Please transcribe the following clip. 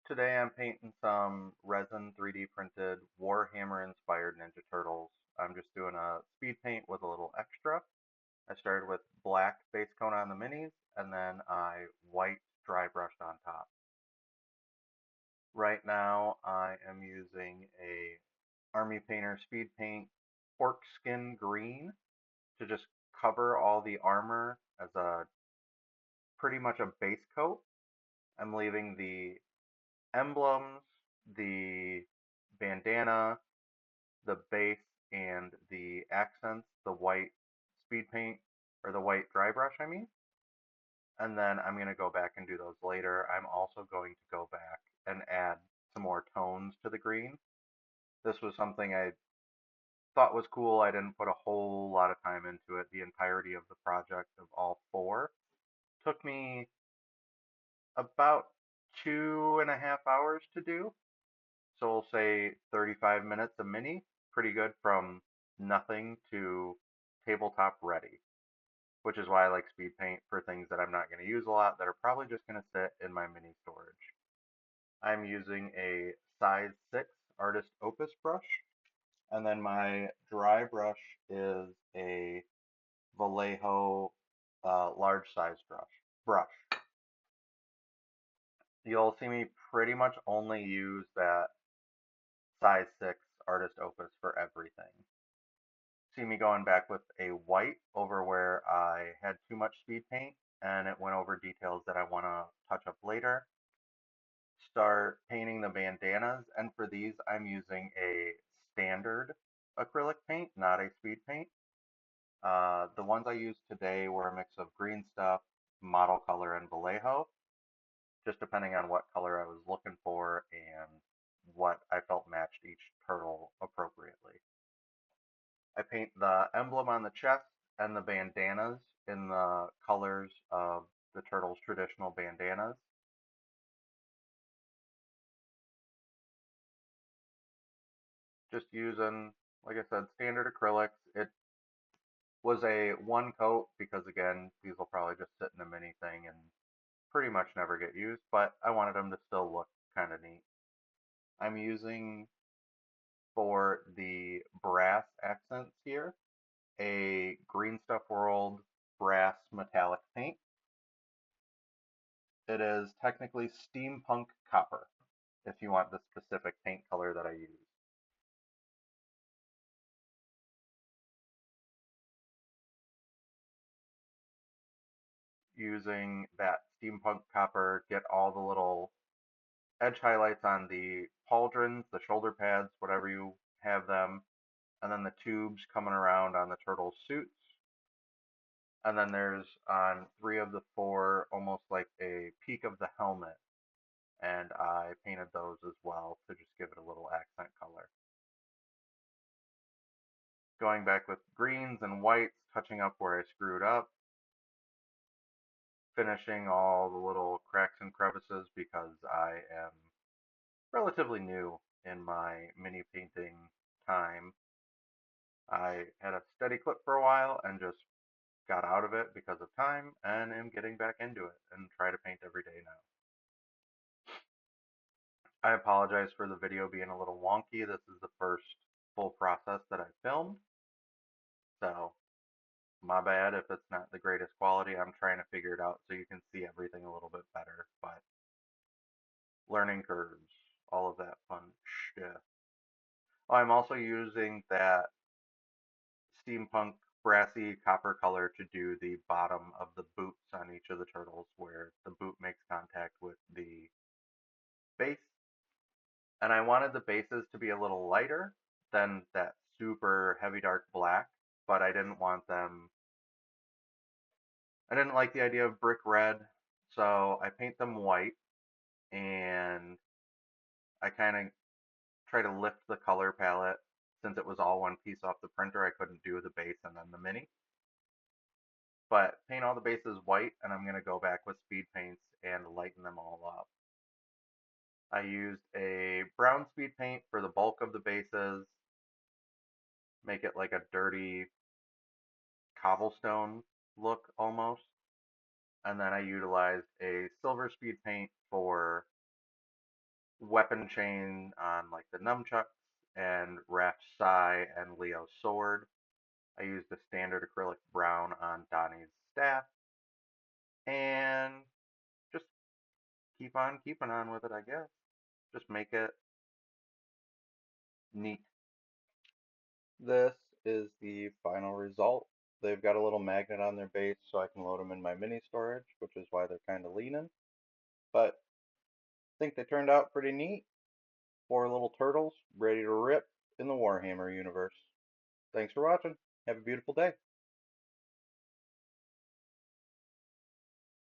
Today I'm painting some resin 3D printed Warhammer inspired Ninja Turtles. I'm just doing a speed paint with a little extra. I started with black base coat on the minis and then I white dry brushed on top. Right now I am using a Army Painter speed paint pork skin green to just cover all the armor as a pretty much a base coat. I'm leaving the emblems, the bandana, the base, and the accents, the white speed paint, or the white dry brush, I mean. And then I'm going to go back and do those later. I'm also going to go back and add some more tones to the green. This was something I thought was cool. I didn't put a whole lot of time into it. The entirety of the project of all four took me about 2.5 hours to do. So we'll say 35 minutes a mini, pretty good from nothing to tabletop ready, which is why I like speed paint for things that I'm not going to use a lot that are probably just going to sit in my mini storage. I'm using a size 6 Artist Opus brush, and then my dry brush is a Vallejo large size brush. You'll see me pretty much only use that size 6 Artist Opus for everything. See me going back with a white over where I had too much speed paint and it went over details that I want to touch up later. Start painting the bandanas, and for these I'm using a standard acrylic paint, not a speed paint. The ones I used today were a mix of green stuff, model color, and Vallejo, just depending on what color I was looking for and what I felt matched each turtle appropriately. I paint the emblem on the chest and the bandanas in the colors of the turtle's traditional bandanas. Just using, like I said, standard acrylics. It was a one coat because, again, these will probably just sit in a mini thing and pretty much never get used, but I wanted them to still look kind of neat. I'm using, for the brass accents here, a Green Stuff World brass metallic paint. It is technically steampunk copper, if you want the specific paint color that I use. Using that steampunk copper, get all the little edge highlights on the pauldrons, the shoulder pads, whatever you have them, and then the tubes coming around on the turtle's suits. And then there's on three of the four almost like a peak of the helmet, and I painted those as well to just give it a little accent color. Going back with greens and whites, touching up where I screwed up, finishing all the little cracks and crevices because I am relatively new in my mini painting time. I had a steady clip for a while and just got out of it because of time and am getting back into it and try to paint every day now. I apologize for the video being a little wonky. This is the first full process that I filmed, so my bad if it's not the greatest quality. I'm trying to figure it out so you can see everything a little bit better, but learning curves, all of that fun shit. Oh, I'm also using that steampunk brassy copper color to do the bottom of the boots on each of the turtles where the boot makes contact with the base. And I wanted the bases to be a little lighter than that super heavy dark black, but I didn't like the idea of brick red, so I paint them white and I kind of try to lift the color palette. Since it was all one piece off the printer, I couldn't do the base and then the mini. But paint all the bases white, and I'm going to go back with speed paints and lighten them all up. I used a brown speed paint for the bulk of the bases, make it like a dirty cobblestone look almost. And then I utilized a silver speed paint for weapon chain on like the nunchucks and wrapped Sai and Leo's sword. I used the standard acrylic brown on Donnie's staff and just keep on keeping on with it, I guess. Just make it neat. This is the final result. They've got a little magnet on their base so I can load them in my mini storage, which is why they're kind of leaning. But I think they turned out pretty neat. Four little turtles ready to rip in the Warhammer universe. Thanks for watching. Have a beautiful day.